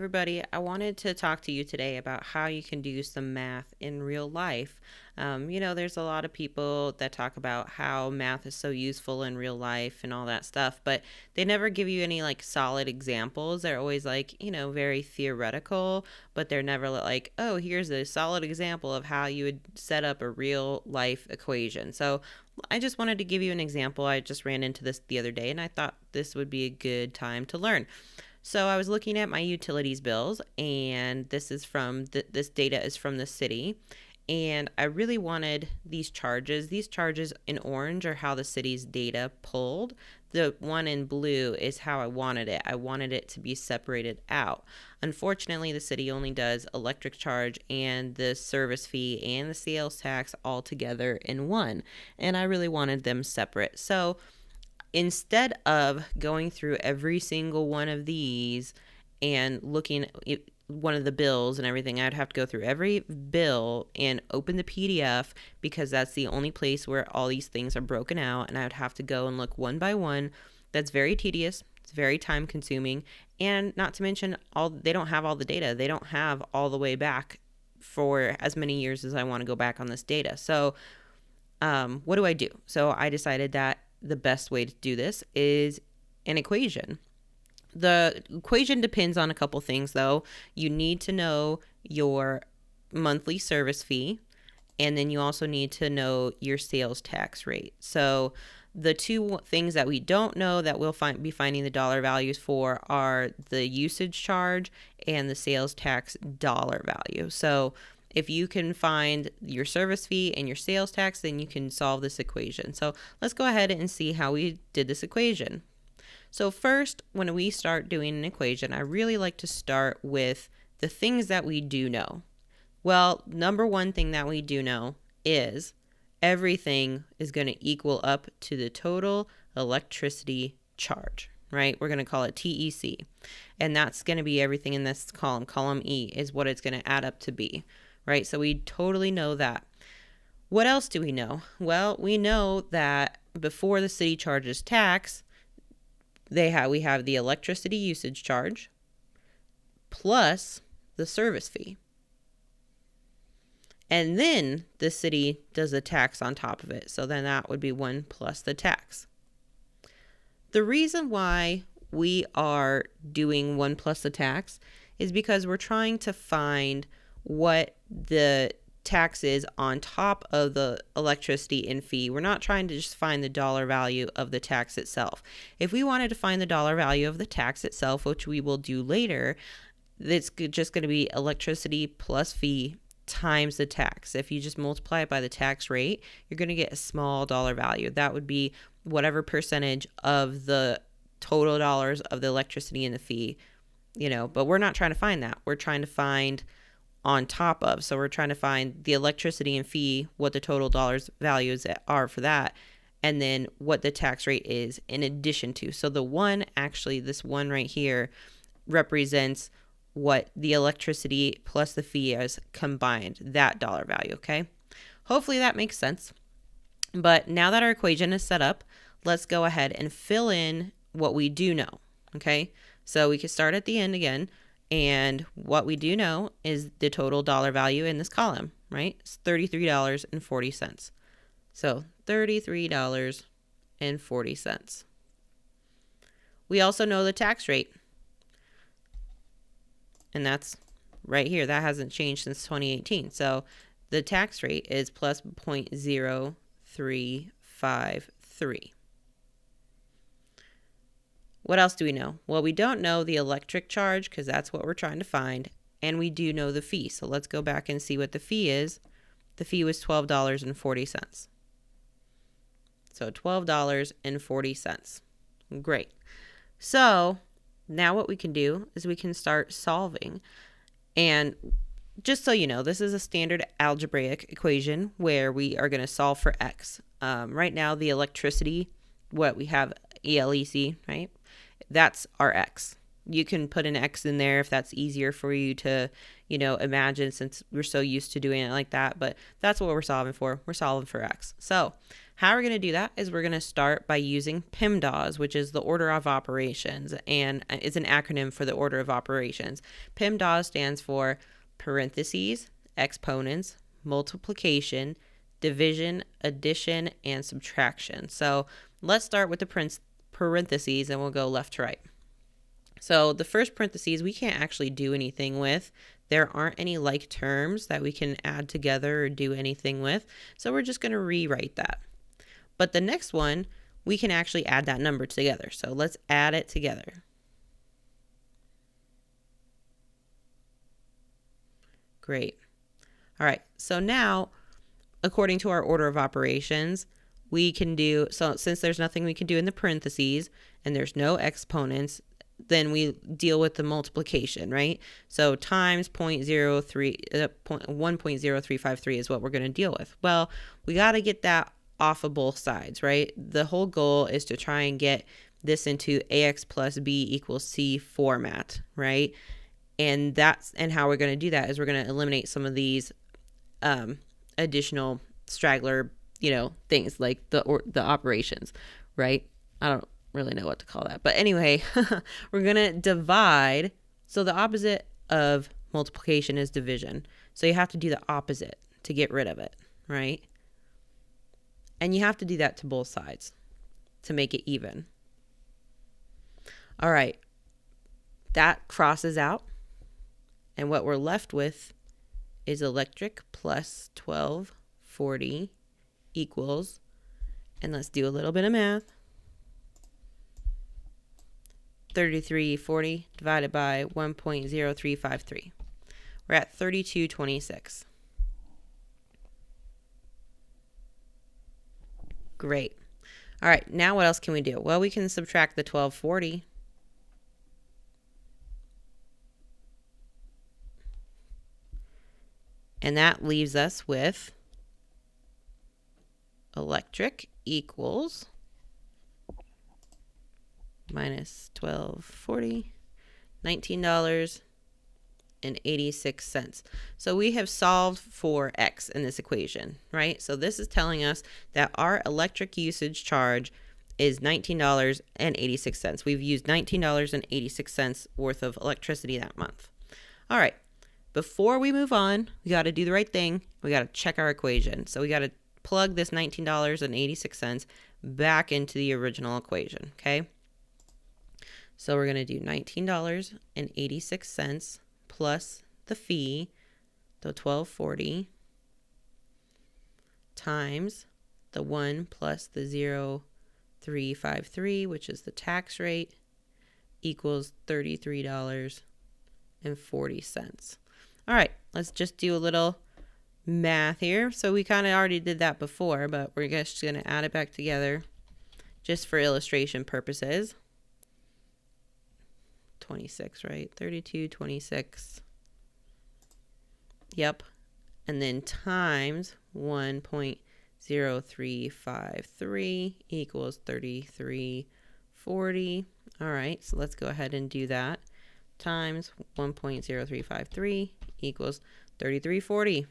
everybody. I wanted to talk to you today about how you can do some math in real life. There's a lot of people that talk about how math is so useful in real life and all that stuff, but they never give you any like solid examples. They're always like, very theoretical, but they're never like, oh, here's a solid example of how you would set up a real life equation. So I just wanted to give you an example. I just ran into this the other day and I thought this would be a good time to learn. So I was looking at my utilities bills, and this is from this data is from the city, and I really wanted these charges. These charges in orange are how the city's data pulled. The one in blue is how I wanted it. I wanted it to be separated out. Unfortunately, the city only does electric charge and the service fee and the sales tax all together in one, and I really wanted them separate. So instead of going through every single one of these and looking at one of the bills and everything, I'd have to go through every bill and open the PDF, because that's the only place where all these things are broken out, and I would have to go and look one by one. That's very tedious. It's very time consuming, and not to mention they don't have all the data. They don't have all the way back for as many years as I want to go back on this data. So what do I do? So I decided that the best way to do this is an equation. The equation depends on a couple things, though. You need to know your monthly service fee, and then you also need to know your sales tax rate. So the two things that we don't know that we'll be finding the dollar values for are the usage charge and the sales tax dollar value. So if you can find your service fee and your sales tax, then you can solve this equation. So let's go ahead and see how we did this equation. So first, when we start doing an equation, I really like to start with the things that we do know. Well, number one thing that we do know is everything is going to equal up to the total electricity charge, right? We're going to call it TEC. And that's going to be everything in this column. Column E is what it's going to add up to be. Right? So we totally know that. What else do we know? Well, we know that before the city charges tax, we have the electricity usage charge plus the service fee. And then the city does the tax on top of it. So then that would be 1 plus the tax. The reason why we are doing 1 plus the tax is because we're trying to find what the tax is on top of the electricity and fee. We're not trying to just find the dollar value of the tax itself. If we wanted to find the dollar value of the tax itself, which we will do later, it's just going to be electricity plus fee times the tax. If you just multiply it by the tax rate, you're going to get a small dollar value. That would be whatever percentage of the total dollars of the electricity and the fee, but we're not trying to find that. We're trying to find on top of. So we're trying to find the electricity and fee, what the total dollars values are for that, and then what the tax rate is in addition to. So the one, actually, this one right here represents what the electricity plus the fee is combined, that dollar value, okay? Hopefully that makes sense. But now that our equation is set up, let's go ahead and fill in what we do know, okay? So we can start at the end again. And what we do know is the total dollar value in this column, right? It's $33.40. So $33.40. We also know the tax rate. And that's right here. That hasn't changed since 2018. So the tax rate is plus 0.0353. What else do we know? Well, we don't know the electric charge because that's what we're trying to find. And we do know the fee. So let's go back and see what the fee is. The fee was $12.40. So $12.40. Great. So now what we can do is we can start solving. And just so you know, this is a standard algebraic equation where we are going to solve for x. Right now, the electricity, what we have ELEC, right? That's our x. You can put an X in there if that's easier for you to, imagine, since we're so used to doing it like that. But that's what we're solving for. We're solving for X. So how we're going to do that is we're going to start by using PEMDAS, which is the order of operations, and it's an acronym for the order of operations. PEMDAS stands for parentheses, exponents, multiplication, division, addition, and subtraction. So let's start with the parentheses, and we'll go left to right. So the first parentheses we can't actually do anything with. There aren't any like terms that we can add together or do anything with. So we're just going to rewrite that. But the next one, we can actually add that number together. So let's add it together. Great. All right. So now, according to our order of operations, we can do, so since there's nothing we can do in the parentheses and there's no exponents, then we deal with the multiplication, right? So times 1.0353 is what we're going to deal with. Well, we got to get that off of both sides, right? The whole goal is to try and get this into ax plus b equals c format, right? And how we're going to do that is we're going to eliminate some of these additional straggler, things like the operations, right? I don't really know what to call that. But anyway, we're going to divide. So the opposite of multiplication is division. So you have to do the opposite to get rid of it, right? And you have to do that to both sides to make it even. All right. That crosses out. And what we're left with is electric plus 1240 equals, and let's do a little bit of math, 3340 divided by 1.0353. We're at 3226. Great. All right, now what else can we do? Well, we can subtract the 1240. And that leaves us with electric equals minus 1240, $19.86. So we have solved for X in this equation, right? So this is telling us that our electric usage charge is $19.86. We've used $19.86 worth of electricity that month. All right. Before we move on, we got to do the right thing. We got to check our equation. So we got to plug this $19.86 back into the original equation, okay? So we're going to do $19.86 plus the fee, the $12.40, times the 1 plus the 0.353, which is the tax rate, equals $33.40. All right, let's just do a little math here. So we kind of already did that before, but we're just going to add it back together just for illustration purposes. 26, right? 3226. Yep. And then times 1.0353 equals 3340. All right, so let's go ahead and do that. Times 1.0353 equals 3340.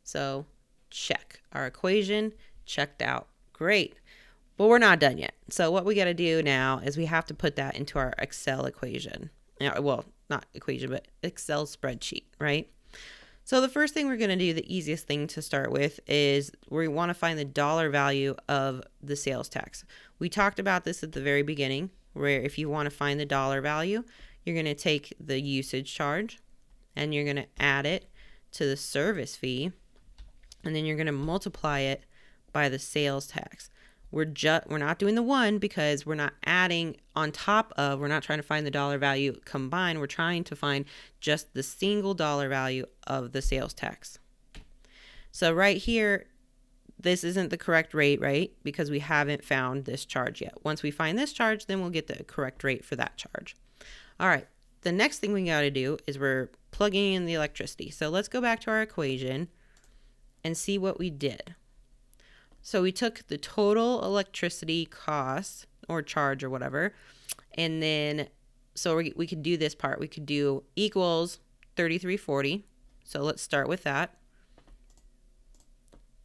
So check. Our equation checked out. Great. But we're not done yet. So what we got to do now is we have to put that into our Excel equation. Well, not equation, but Excel spreadsheet, right? So the first thing we're going to do, the easiest thing to start with, is we want to find the dollar value of the sales tax. We talked about this at the very beginning, where if you want to find the dollar value, you're going to take the usage charge and you're going to add it to the service fee, and then you're going to multiply it by the sales tax. We're not doing the 1 because we're not adding on top of, we're not trying to find the dollar value combined. We're trying to find just the single dollar value of the sales tax. So right here, this isn't the correct rate, right? Because we haven't found this charge yet. Once we find this charge, then we'll get the correct rate for that charge. All right, the next thing we got to do is we're plugging in the electricity. So let's go back to our equation and see what we did. So we took the total electricity cost or charge or whatever, and then so we could do this part. We could do equals 3340. So let's start with that.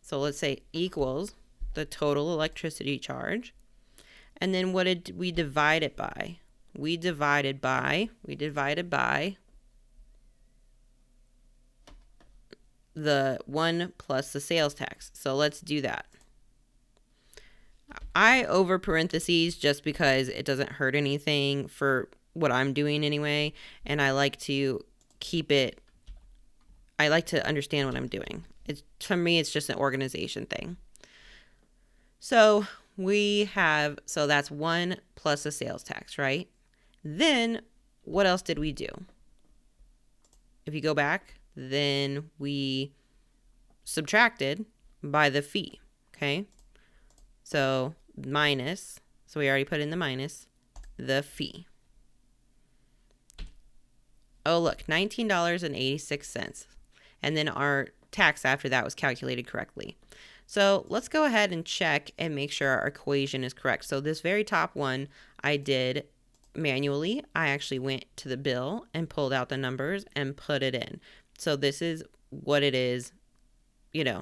So let's say equals the total electricity charge. And then what did we divide it by? We divided by the 1 plus the sales tax. So let's do that. I over parentheses just because it doesn't hurt anything for what I'm doing anyway, and I like to keep it, I like to understand what I'm doing. For me, it's just an organization thing. So so that's 1 plus the sales tax, right? Then what else did we do? If you go back, then we subtracted by the fee, okay? So minus, so we already put in the minus, the fee. Oh, look, $19.86. And then our tax after that was calculated correctly. So let's go ahead and check and make sure our equation is correct. So this very top one I did manually. I actually went to the bill and pulled out the numbers and put it in. So this is what it is,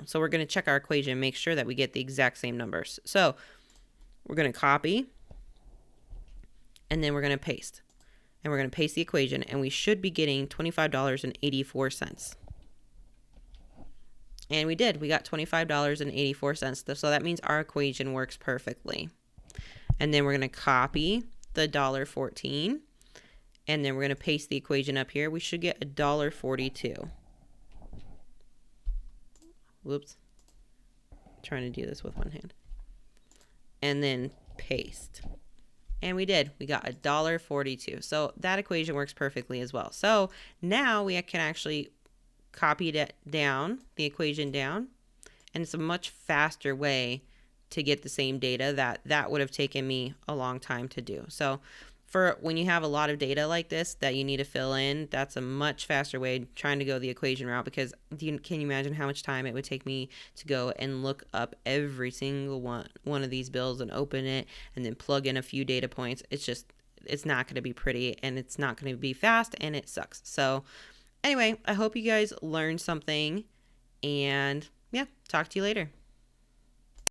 so we're going to check our equation and make sure that we get the exact same numbers. So we're going to copy, and then we're going to paste. And we're going to paste the equation, and we should be getting $25.84. And we did. We got $25.84. So that means our equation works perfectly. And then we're going to copy the $1.14, and then we're going to paste the equation up here. We should get $1.42. Whoops. Trying to do this with one hand. And then paste. And we did. We got $1.42. So that equation works perfectly as well. So now we can actually copy it down, the equation down, and it's a much faster way to get the same data that would have taken me a long time to do. So for when you have a lot of data like this that you need to fill in, that's a much faster way trying to go the equation route, because can you imagine how much time it would take me to go and look up every single one of these bills and open it and then plug in a few data points? It's not going to be pretty, and it's not going to be fast, and it sucks. So anyway, I hope you guys learned something, and yeah, talk to you later.